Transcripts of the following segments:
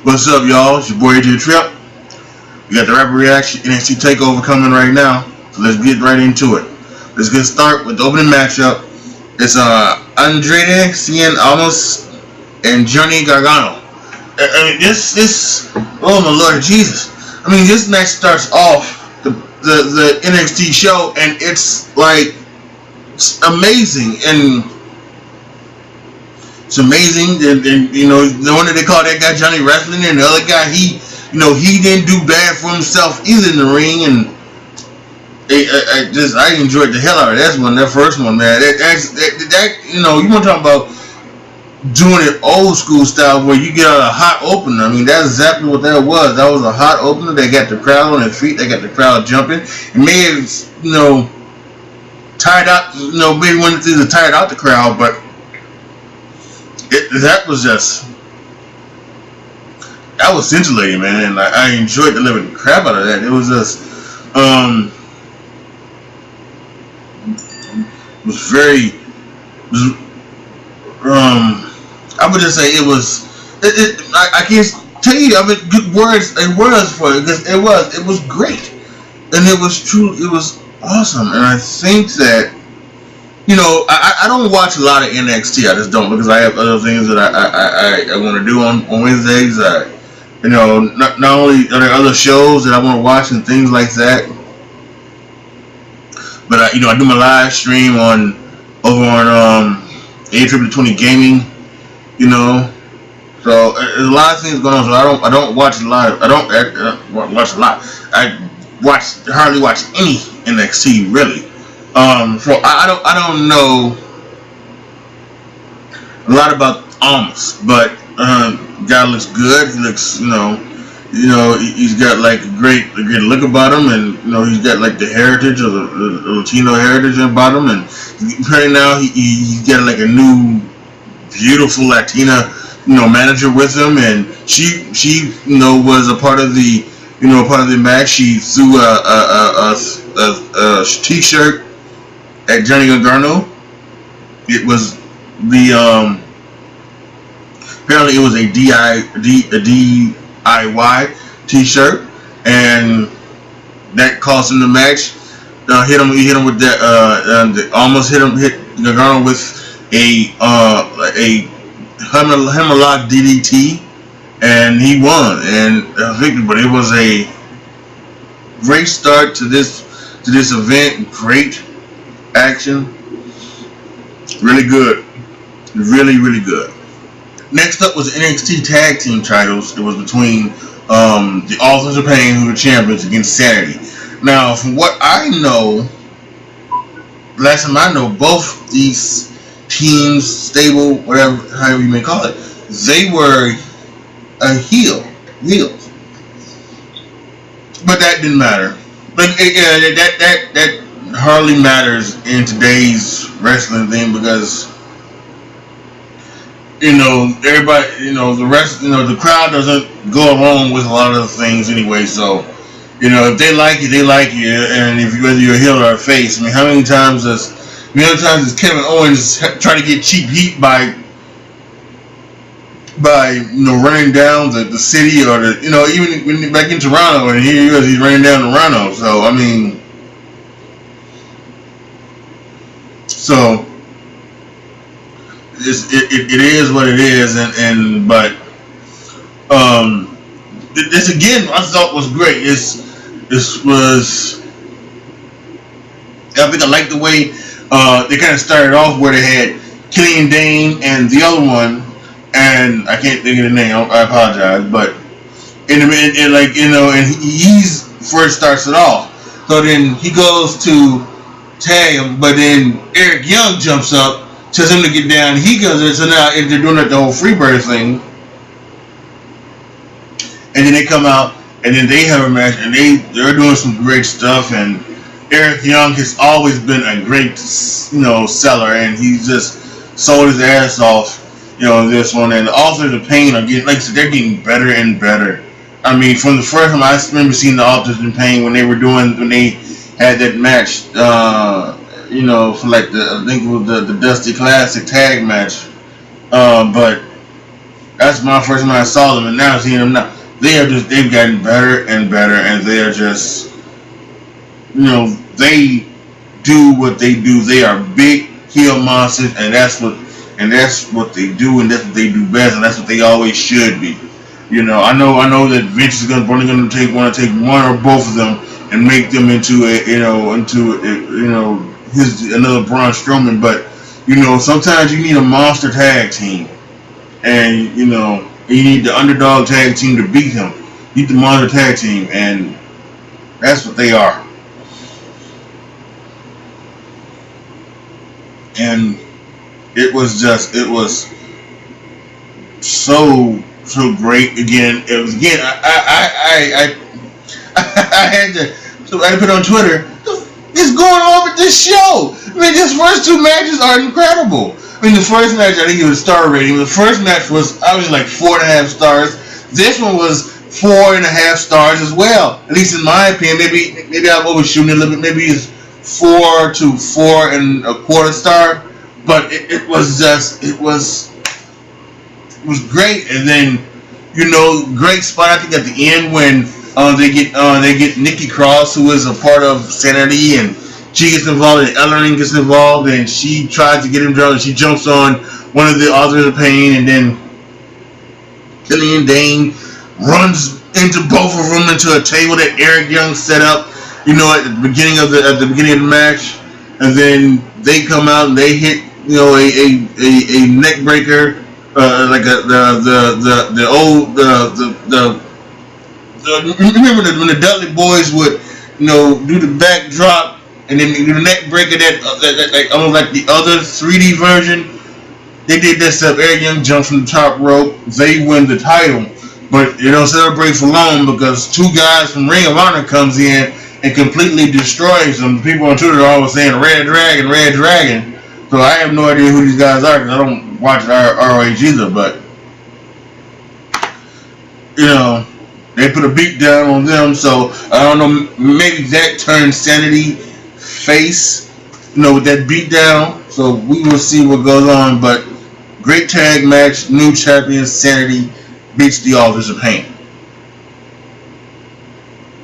What's up, y'all? It's your boy AJ Trip. We got the rapper reaction Nxt Takeover coming right now. So let's get right into it. Let's get started with the opening matchup. It's Andrade Cien Almas and Johnny Gargano. I mean, this oh my Lord Jesus. I mean, this match starts off the NXT show and it's like it's amazing and it's amazing, and you know, no wonder they call that guy Johnny Wrestling, and the other guy, he didn't do bad for himself either in the ring, and I enjoyed the hell out of that first one, man. That you know, you want to talk about doing it old school style where you get out a hot opener. I mean, that's exactly what that was. That was a hot opener. They got the crowd on their feet. They got the crowd jumping. It may have, tired out, maybe one of the things that tired out the crowd, but that was scintillating, man, and I enjoyed the living crap out of that. It was just, was very, I would just say it was, I can't tell you, I mean, good words for it, because it was great, and it was awesome, and I think that, I don't watch a lot of NXT. I just don't, because I have other things that I want to do on Wednesdays. Not only are there other shows that I want to watch and things like that, but I do my live stream over on A20 Gaming. So there's a lot of things going on. So I don't watch a lot. I don't watch a lot. I hardly watch any NXT really. So I don't know a lot about Almas, but guy looks good. He looks, he's got like a great look about him, and he's got like the heritage of the Latino heritage about him, and right now he's got like a new beautiful Latina manager with him, and she was a part of the match. She threw a t-shirt at Johnny Gargano. It was the apparently it was a DIY t-shirt, and that cost him the match. He hit him with that. Almost hit Gargano with a hammerlock DDT, and he won and victory. But it was a great start to this event. Great action, really good, really good. Next up was the NXT Tag Team titles. It was between the Authors of Pain, who were champions, against Sanity. Now, from what I know, last time I know, both these teams, stable, whatever, however you may call it, they were heels. But that didn't matter. But that hardly matters in today's wrestling thing, because everybody, the crowd doesn't go along with a lot of the things anyway. So if they like you, they like you, and whether you're a heel or a face. I mean, how many times does Kevin Owens try to get cheap heat by running down the city, or even when back in Toronto, and here he is, he's running down Toronto. So I mean. So it is what it is, but this again I thought was great. This was, I think I like the way they kind of started off, where they had Killian Dane and the other one, and I can't think of the name. I apologize, but and he's first starts it off. So then he goes to tag him, but then Eric Young jumps up, tells him to get down. He goes there. So now they're doing the whole Freebird thing, and then they come out, and then they have a match, and they're doing some great stuff. And Eric Young has always been a great seller, and he's just sold his ass off this one. And the Authors of Pain are getting, like I said, they're getting better and better. I mean, from the first time I remember seeing the Authors of Pain when they had that match, for like I think it was the Dusty Classic tag match. But That's my first time I saw them, and now seeing them now, they've gotten better and better, and they are just, they do what they do. They are big heel monsters, and that's what they do, and that's what they do best, and that's what they always should be. I know that Vince is want to take one or both of them and make them into his another Braun Strowman, but sometimes you need a monster tag team, and you need the underdog tag team to beat him. You need the monster tag team, and that's what they are. And it was so great. Again, it was I had to put on Twitter. What's going on with this show? I mean, these first two matches are incredible. I mean, the first match, I think it was star rating. The first match was obviously like 4.5 stars. This one was 4.5 stars as well. At least in my opinion. Maybe I'm overshooting it a little bit. Maybe it's 4 to 4.25 star. But it was great. And then great spot I think at the end when they get Nikki Cross, who is a part of Sanity, and she gets involved, and Ellering gets involved, and she tries to get him drunk, and she jumps on one of the Authors of Pain, and then Killian Dane runs into both of them into a table that Eric Young set up, at the beginning of the match, and then they come out and they hit a neck breaker, like remember when the Dudley Boys would do the backdrop and then do the neck breaker that like almost like the other 3D version. They did that stuff. Eric Young jumps from the top rope. They win the title, but they don't celebrate for long because two guys from Ring of Honor comes in and completely destroys them. People on Twitter are always saying Red Dragon, Red Dragon. So I have no idea who these guys are because I don't watch ROH either. But they put a beat down on them. So I don't know. Maybe that turned Sanity face. With that beat down. So we will see what goes on. But great tag match. New champion Sanity beats the Authors of Pain.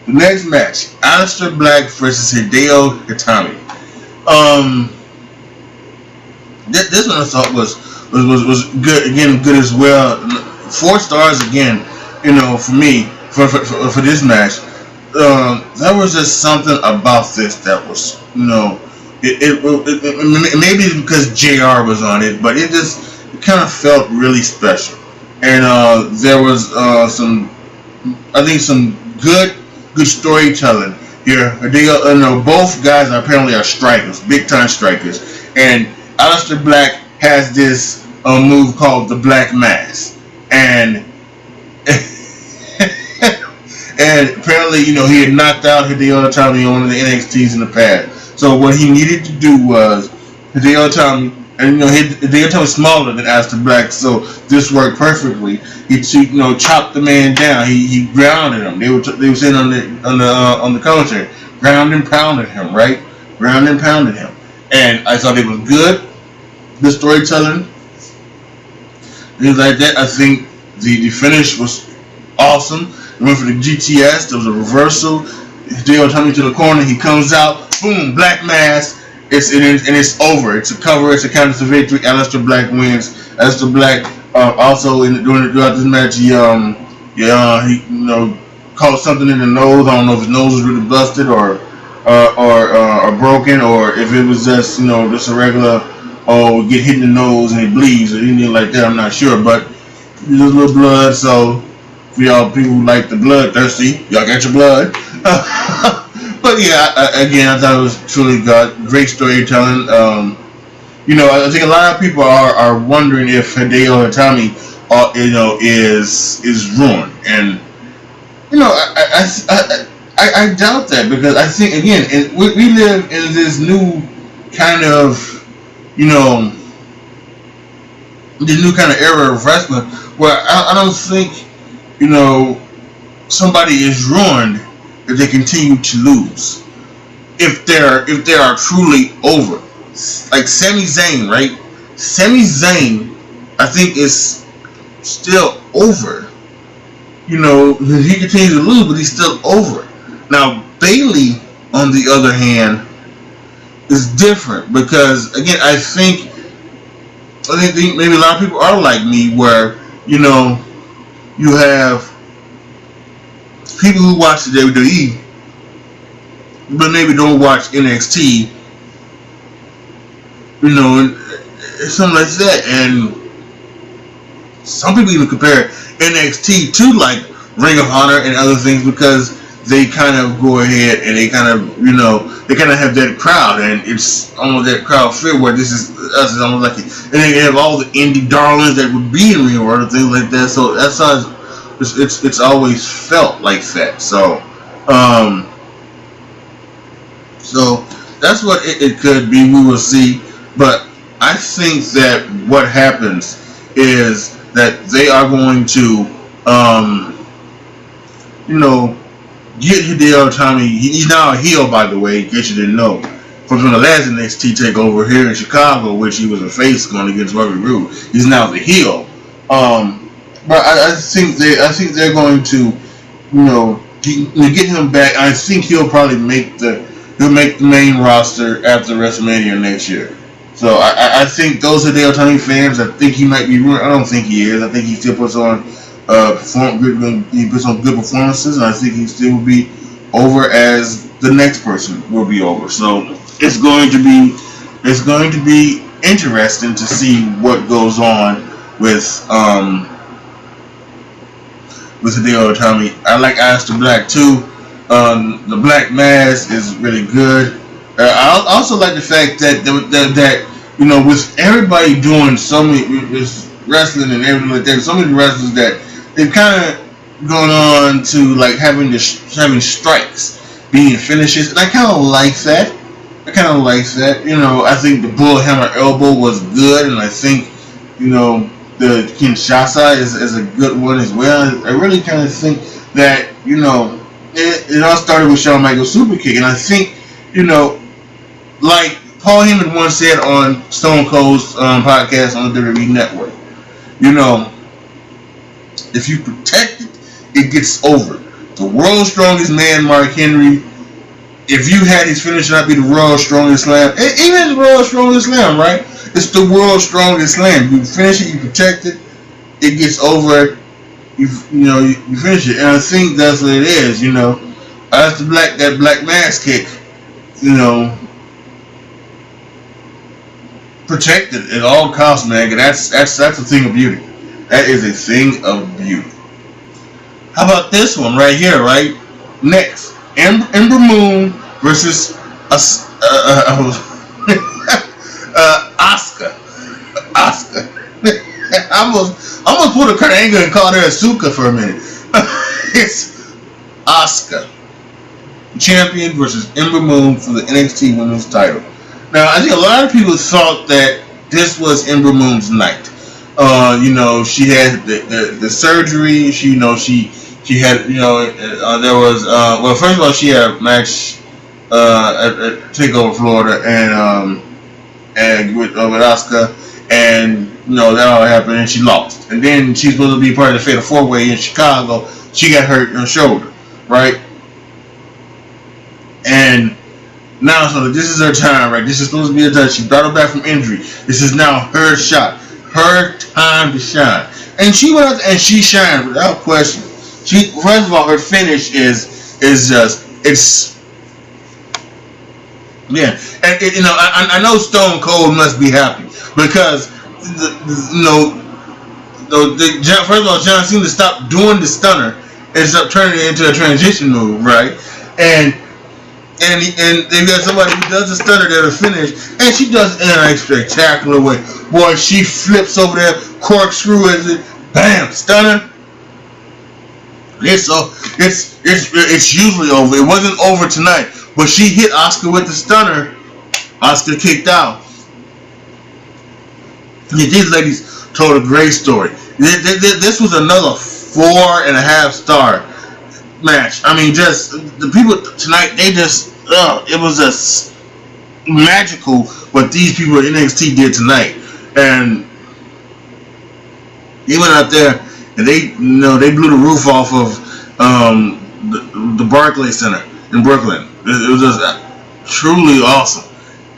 The next match, Aleister Black versus Hideo Itami. This one I thought was good. Again, good as well. 4 stars again. For me for this match. There was just something about this that was maybe it's because JR was on it, but it kind of felt really special. And there was some good storytelling here. Both guys apparently are strikers, big time strikers. And Aleister Black has this move called the Black Mass, and and apparently he had knocked out Hideo Itami on one of the NXTs in the past. So what he needed to do was Hideo Itami, and Hideo Itami was smaller than Aleister Black, so this worked perfectly. He chopped the man down. He grounded him. They were saying on the commentary, ground and pounded him, right? Ground and pounded him, and I thought it was good. The storytelling, things like that. I think the finish was awesome. They went for the GTS. There was a reversal. Hideo Itami to the corner. He comes out. Boom! Black Mass. It's over. It's a cover. It's a counter to victory. Aleister Black wins. Aleister Black also throughout this match he caught something in the nose. I don't know if his nose was really busted or broken, or if it was just just a regular get hit in the nose and it bleeds or anything like that. I'm not sure, but there's a little blood. So for y'all people who like the bloodthirsty, y'all got your blood. But yeah, again, I thought it was truly great storytelling. I think a lot of people are wondering if Hideo Itami, is ruined, and I doubt that, because I think again, we live in this new kind of, the new kind of era of wrestling where I don't think, somebody is ruined if they continue to lose. If they are truly over, like Sami Zayn, right? Sami Zayn, I think is still over. You know, he continues to lose, but he's still over. Now Bailey, on the other hand, is different because again, I think maybe a lot of people are like me, where you know you have people who watch the WWE, but maybe don't watch NXT, you know, and something like that. And some people even compare NXT to like Ring of Honor and other things because they kind of go ahead and they kind of, you know, they kind of have that crowd, and it's almost that crowd feel where this is us is almost like it. And then you have all the indie darlings that would be in Ring of Honor, things like that. So that's how it's always felt like that. So that's what it could be. We will see. But I think that what happens is that they are going to, you know, get Hideo Itami. He's now a heel, by the way, in case you didn't know. From the last Nxt Takeover here in Chicago, which he was a face going against Bobby Roode, he's now the heel. But I think they're going to, you know, get him back. I think he'll probably make the main roster after WrestleMania next year. So I think those are Hideo Itami fans. I think he might be ruined. I don't think he is. I think he still puts on good performances, and I think he still will be over as the next person will be over. So it's going to be interesting to see what goes on with Hideo Itami. I like Aleister Black too. The Black Mass is really good. I also like the fact that you know, with everybody doing so many wrestling and everything like that, so many wrestlers that they've kind of gone on to like having strikes, being finishes, and I kind of like that. You know, I think the Bullhammer Elbow was good, and I think, you know, the Kinshasa is a good one as well. I really kind of think that, you know, it all started with Shawn Michaels' super kick, and I think, you know, like Paul Heyman once said on Stone Cold's podcast on the WWE Network, you know, if you protect it, it gets over. The world's strongest man, Mark Henry, if you had his finish not be the world's strongest slam, even the world's strongest slam, right? It's the world's strongest slam. You finish it, you protect it, it gets over. You finish it, and I think that's what it is. You know, that's that Black Mass kick. You know, protect it at all costs, man. That's a thing of beauty. That is a thing of beauty. How about this one right here? Right next, Ember Moon versus Asuka. I almost put a Kurt Angle and called her Asuka for a minute. It's Asuka, champion, versus Ember Moon for the NXT Women's title. Now, I think a lot of people thought that this was Ember Moon's night. You know, she had the surgery. She had, you know, there was well, first of all, she had a match at Takeover Florida and with Asuka, and you know that all happened, and she lost. And then she's supposed to be part of the Fatal 4-Way in Chicago. She got hurt in her shoulder, right? And now, so this is her time, right? This is supposed to be her time. She battled back from injury. This is now her shot, her time to shine. And she went out and she shined without question. She, first of all, her finish is just, it's, yeah. And you know, I know Stone Cold must be happy because first of all, John Cena stopped doing the stunner and stopped turning it into a transition move, right? And they've got somebody who does the stunner there to finish, and she does it in a spectacular way. Boy, she flips over there, corkscrew it, bam, stunner. It's usually over. It wasn't over tonight, but she hit Asuka with the stunner. Asuka kicked out. Yeah, these ladies told a great story. This was another 4.5 star match. I mean, just the people tonight, they just, it was just magical what these people at NXT did tonight. And He went out there and they blew the roof off of the Barclays Center in Brooklyn. It was just truly awesome.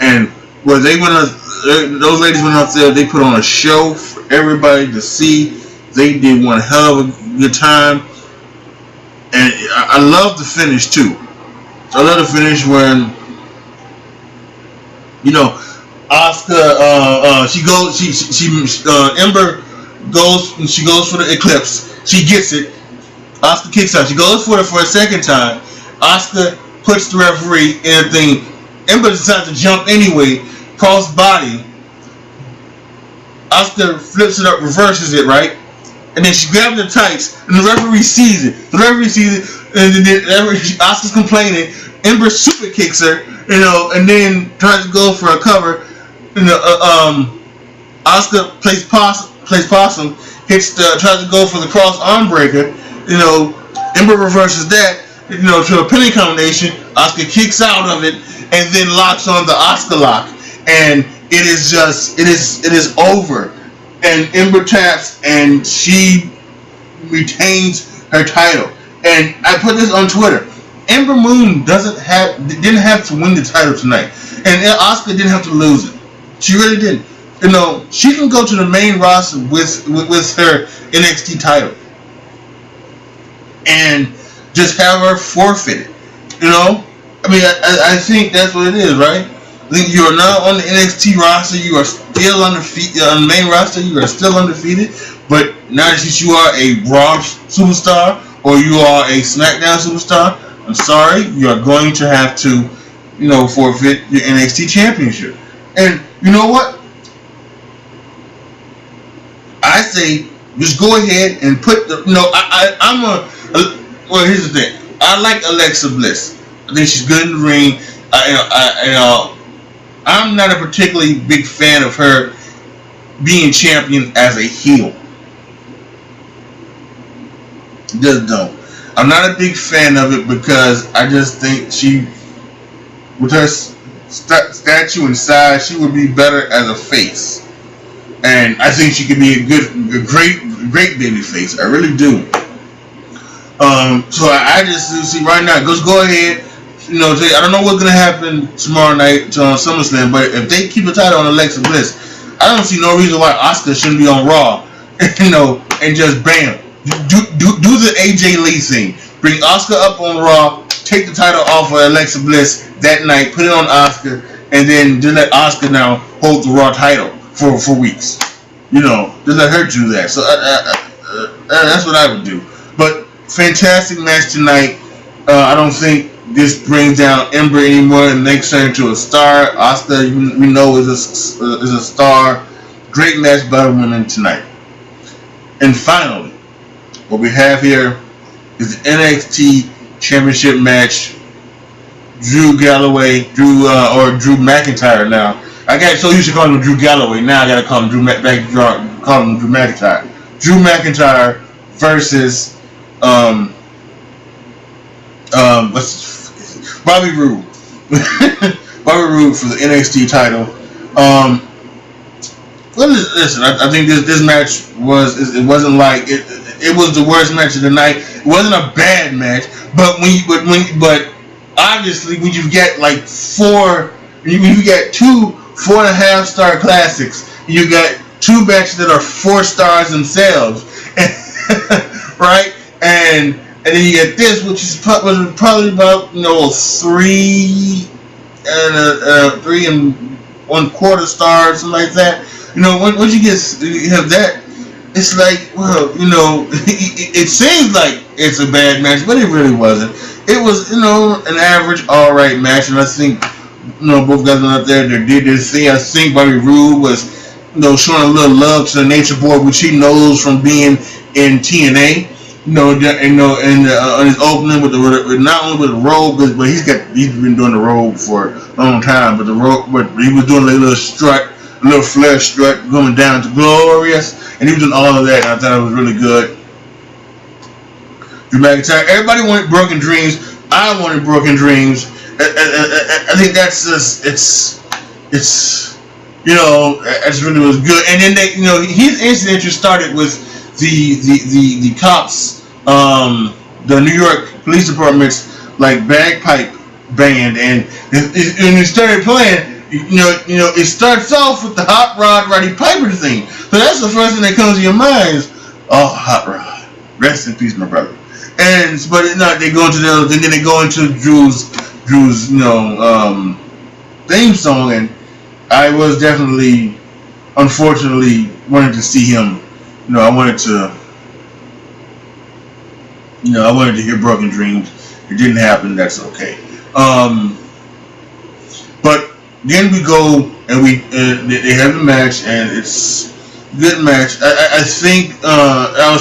And where they went out, those ladies went out there. They put on a show for everybody to see. They did one hell of a good time, and I love the finish too. I love the finish when Asuka, Ember goes and she goes for the Eclipse. She gets it. Asuka kicks out. She goes for it for a second time. Asuka puts the referee in a thing. Ember decides to jump anyway, cross body. Asuka flips it up, reverses it, right? And then she grabs the tights, and the referee sees it. And then Asuka's complaining. Ember super kicks her, and then tries to go for a cover. Asuka plays possum, tries to go for the cross arm breaker. Ember reverses that, to a pinning combination. Asuka kicks out of it, and then locks on the Asuka lock, and it is over. And Ember taps, and she retains her title. And I put this on Twitter. Ember Moon didn't have to win the title tonight, and Asuka didn't have to lose it. She really didn't. She can go to the main roster with her NXT title, and just have her forfeit it. I think that's what it is, right? I think you are now on the NXT roster. You are still undefeated on the main roster. You are still undefeated, but now that you are a Raw superstar or you are a SmackDown superstar, I'm sorry, you are going to have to, forfeit your NXT championship. And you know what? I say just go ahead and put the. Well, here's the thing. I like Alexa Bliss. I think she's good in the ring. I'm not a particularly big fan of her being champion as a heel. Just don't. I'm not a big fan of it because I just think she, with her statue and size, she would be better as a face. And I think she could be a great baby face. I really do. So I just see right now. Just go ahead. I don't know what's gonna happen tomorrow night on SummerSlam, but if they keep the title on Alexa Bliss, I don't see no reason why Asuka shouldn't be on Raw. And just bam, do the AJ Lee thing. Bring Asuka up on Raw, take the title off of Alexa Bliss that night, put it on Asuka, and then just let Asuka now hold the Raw title for weeks. Just let her do that. So that's what I would do. But fantastic match tonight. I don't think this brings down Ember anymore and makes her into a star. Asuka, we know, is a star. Great match by the women tonight. And finally, what we have here is the NXT Championship match. Drew McIntyre now. I got so used to calling him Drew Galloway. Now I gotta call him Drew McIntyre. Drew McIntyre versus Bobby Roode. Bobby Roode for the NXT title. Listen, I think this match wasn't like it was the worst match of the night. It wasn't a bad match, but obviously when you get like you get two 4.5 star classics, you got two matches that are 4 stars themselves, right? And then you get this, which is probably about 3 3.25 stars, something like that. Once you have that, it's like, well, it seems like it's a bad match, but it really wasn't. It was, an average, all right match, and I think, both guys went out there, they did their thing. I think Bobby Roode was, showing a little love to the Nature Boy, which he knows from being in TNA. On his opening with not only with the robe, but he's been doing the robe for a long time. But he was doing a little strut, a little flare strut going down to Glorious, and he was doing all of that. And I thought it was really good. Drew McIntyre. Everybody wanted Broken Dreams. I wanted Broken Dreams. I think that's just it's That's really was good. And then his incident started with the cops, the New York Police Department's like bagpipe band, and it started playing. It starts off with the Hot Rod Roddy Piper thing. So that's the first thing that comes to your mind is, oh, Hot Rod, rest in peace, my brother. But they go into and then they go into Drew's theme song, and I was definitely, unfortunately, wanted to see him. I wanted to hear Broken Dreams. It didn't happen. That's okay. But then we go and they have a match, and it's a good match. I think I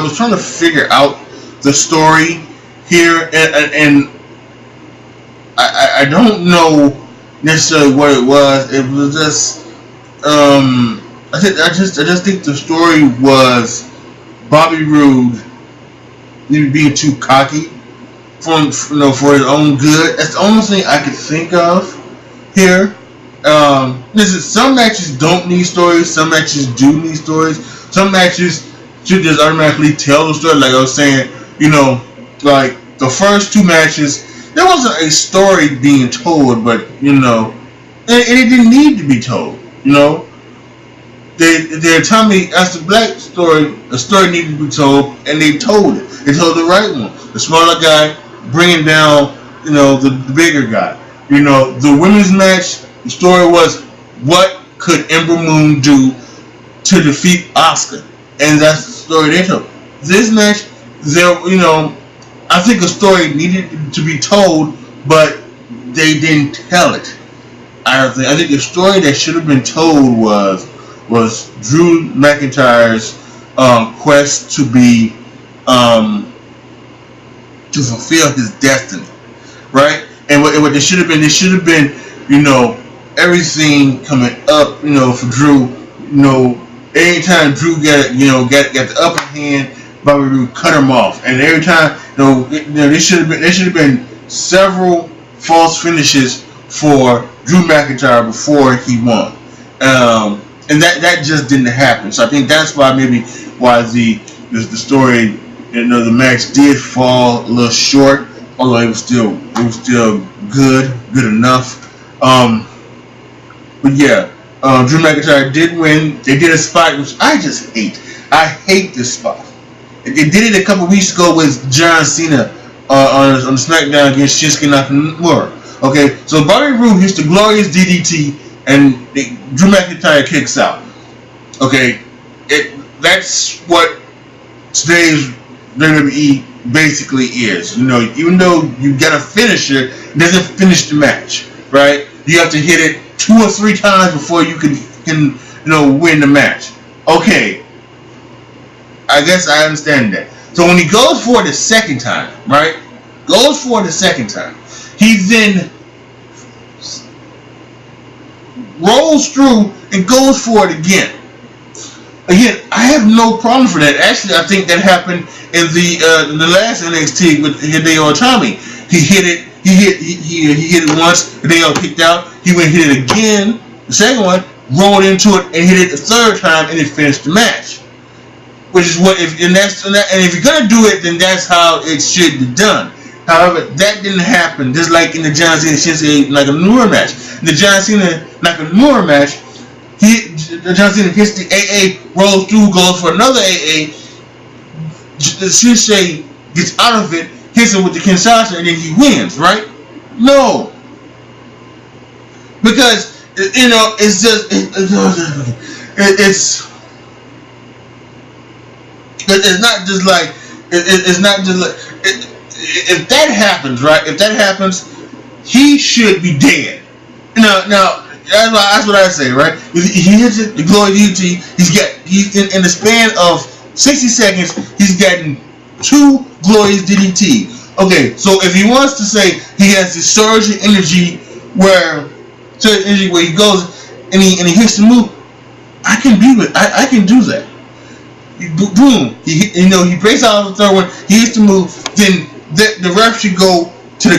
was trying to figure out the story here, and I don't know necessarily what it was. It was just I just think the story was Bobby Roode maybe being too cocky for his own good. That's the only thing I could think of here. Listen, some matches don't need stories. Some matches do need stories. Some matches should just automatically tell the story. Like I was saying, like the first two matches, there wasn't a story being told, but and it didn't need to be told. They tell me as the Black story, a story needed to be told, and they told it. They told the right one. The smaller guy bringing down, the bigger guy. The women's match, the story was, what could Ember Moon do to defeat Asuka? And that's the story they told. This match, I think a story needed to be told, but they didn't tell it. I think the story that should have been told was Drew McIntyre's quest to be to fulfill his destiny, right? And what there should have been, everything coming up, for Drew, anytime Drew got the upper hand, Bobby Roode cut him off, and every time, there should have been several false finishes for Drew McIntyre before he won, and that just didn't happen. So I think that's why the story, the match did fall a little short, although it was still good enough. But yeah, Drew McIntyre did win. They did a spot which I just hate. I hate this spot. They did it a couple weeks ago with John Cena on SmackDown against Shinsuke Nakamura. Okay, so Bobby Roode hits the glorious DDT, and Drew McIntyre kicks out. Okay, that's what today's WWE basically is. Even though you get a finisher, it doesn't finish the match, right? You have to hit it 2 or 3 times before you can win the match. Okay, I guess I understand that. So when he goes for it the second time, right? He then rolls through and goes for it again. Again, I have no problem for that. Actually, I think that happened in the last NXT with Hideo Itami. He hit it once. Hideo kicked out. He went and hit it again. The second one, rolled into it and hit it the third time, and it finished the match. Which is if you're gonna do it, then that's how it should be done. However, that didn't happen. Just like in the John Cena Shinsuke Nakamura match. In the John Cena Nakamura match, John Cena hits the AA, rolls through, goes for another AA. Shinsuke gets out of it, hits him with the Kinshasa, and then he wins, right? No, because it's just it's not just like if that happens, right? If that happens, he should be dead. Now that's what I say, right? He hits it, the glory DDT. He's in the span of 60 seconds. He's gotten 2 glorious DDT. Okay, so if he wants to say he has this surge of energy where he goes and he hits the move, I can do that. Boom! He breaks out of the third one. He hits the move. Then the ref should go to the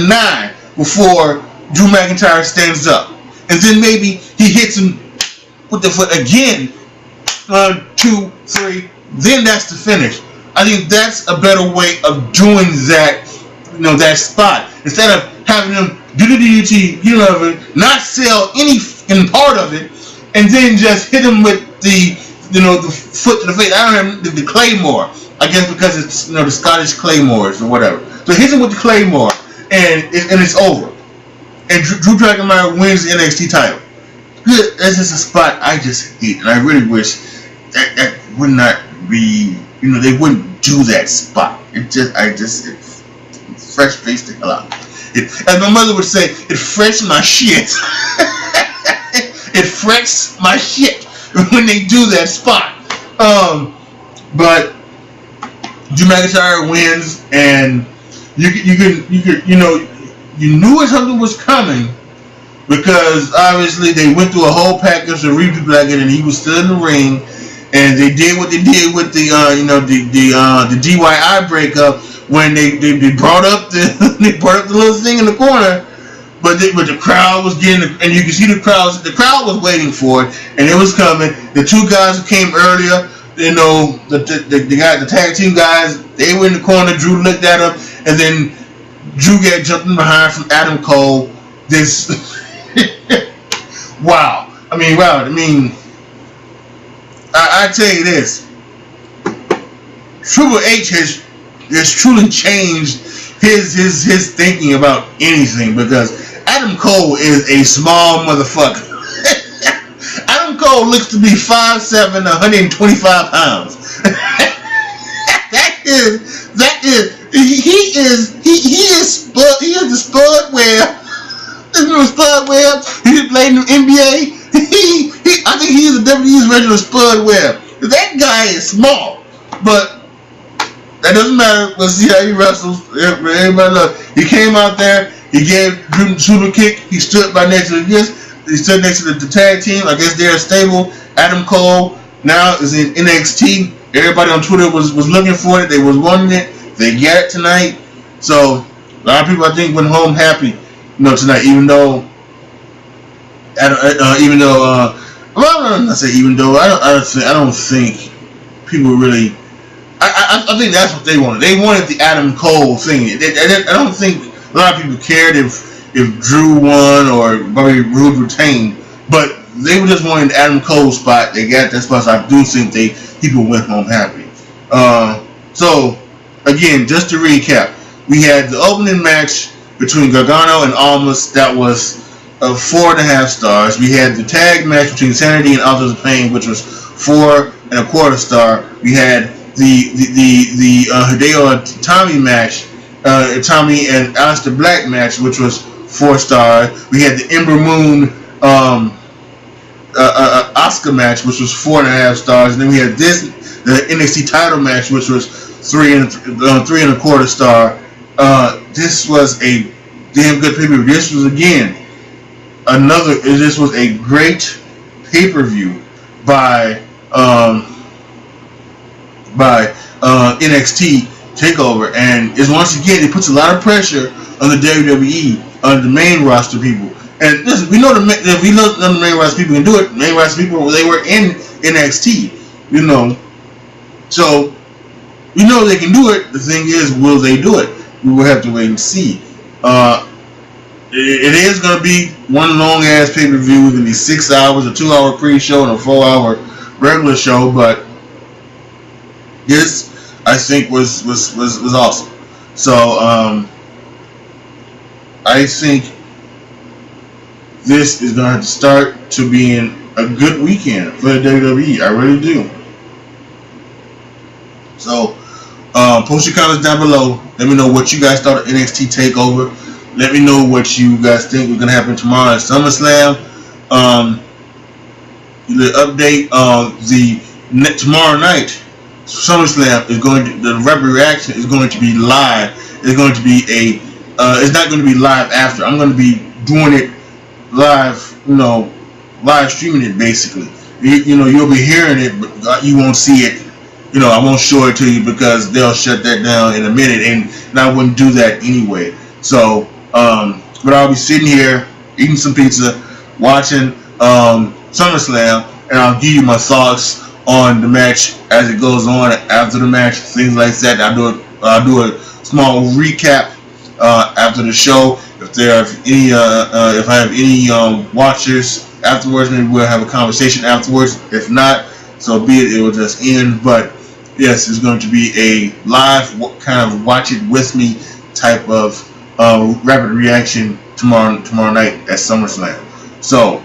9 before Drew McIntyre stands up. and then maybe he hits him with the foot again. 1, 2, 3. Then that's the finish. I think that's a better way of doing that. That spot, instead of having them do the DDT, not sell any part of it, and then just hit him with the foot to the face. I don't know the Claymore. I guess because it's the Scottish Claymores or whatever. So hit him with the Claymore, and it's over. And Drew Dragonmeyer wins the NXT title. That's just a spot I just hate, and I really wish that would not be. They wouldn't do that spot. It fresh-faced the hell out. As my mother would say, it fresh my shit. It fresh my shit when they do that spot. But Drew McIntyre wins, and you knew something was coming because obviously they went through a whole package of people like it, and he was still in the ring, and they did what they did with the DIY breakup when they brought up the the little thing in the corner, but the crowd was getting, and you can see the crowd was waiting for it, and it was coming. The two guys who came earlier, the tag team guys, they were in the corner. Drew looked at them, and then Drew got jumped in behind from Adam Cole. This, wow. I tell you this, Triple H has truly changed his thinking about anything, because Adam Cole is a small motherfucker. Adam Cole looks to be 5'7", 125 pounds. He is the Spud Webb. Spud Webb. He played in the NBA. I think he's the WWE's version of Spud Webb. That guy is small, but that doesn't matter. Let's see how he wrestles. Everybody knows. He came out there. He gave Drew the super kick. He stood next to the tag team. I guess they're stable. Adam Cole now is in NXT. Everybody on Twitter was looking for it. They was wanting it. They got it tonight. So a lot of people, I think, went home happy. Tonight, even though I don't think people really. I think that's what they wanted. They wanted the Adam Cole thing. I don't think a lot of people cared if Drew won or Bobby Roode retained, but they were just wanting the Adam Cole spot. They got that spot, so I do think people went home happy. So again, just to recap, we had the opening match between Gargano and Almas. That was 4.5 stars. We had the tag match between Sanity and Authors of Pain, which was 4.25 stars. We had the Hideo Itami match, Itami and Aleister Black match, which was 4 stars. We had the Ember Moon Asuka match, which was 4.5 stars. And then we had the NXT title match, which was 3.25 stars. This was a damn good pay-per-view. This was a great pay-per-view by NXT Takeover, and once again it puts a lot of pressure on the WWE, on the main roster people. And listen, we know the main roster people can do it. Main roster people, they were in NXT, so we know they can do it. The thing is, will they do it? We will have to wait and see. It is going to be one long ass pay-per-view. It's going to be 6 hours, a 2-hour pre-show and a 4-hour regular show. But this, I think, was awesome. So I think this is going to start to being a good weekend for the WWE. I really do. So post your comments down below. Let me know what you guys thought of NXT Takeover. Let me know what you guys think is going to happen tomorrow at SummerSlam. The update tomorrow night, SummerSlam is going to, the Rebel Reaction is going to be live. It's going to be it's not going to be live after. I'm going to be doing it live, live streaming it basically. You'll be hearing it, but you won't see it. I won't show it to you because they'll shut that down in a minute, and I wouldn't do that anyway. So, but I'll be sitting here eating some pizza, watching SummerSlam, and I'll give you my thoughts on the match as it goes on after the match, things like that. I'll do a small recap after the show. If there are any, if I have any watchers afterwards, maybe we'll have a conversation afterwards. If not, so be it. It will just end. But yes, it's going to be a live kind of watch it with me type of rapid reaction tomorrow night at SummerSlam. So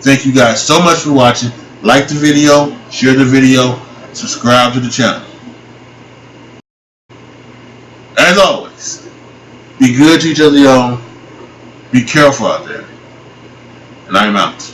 thank you guys so much for watching. Like the video, share the video, subscribe to the channel. As always, be good to each other, y'all. Be careful out there. And I'm out.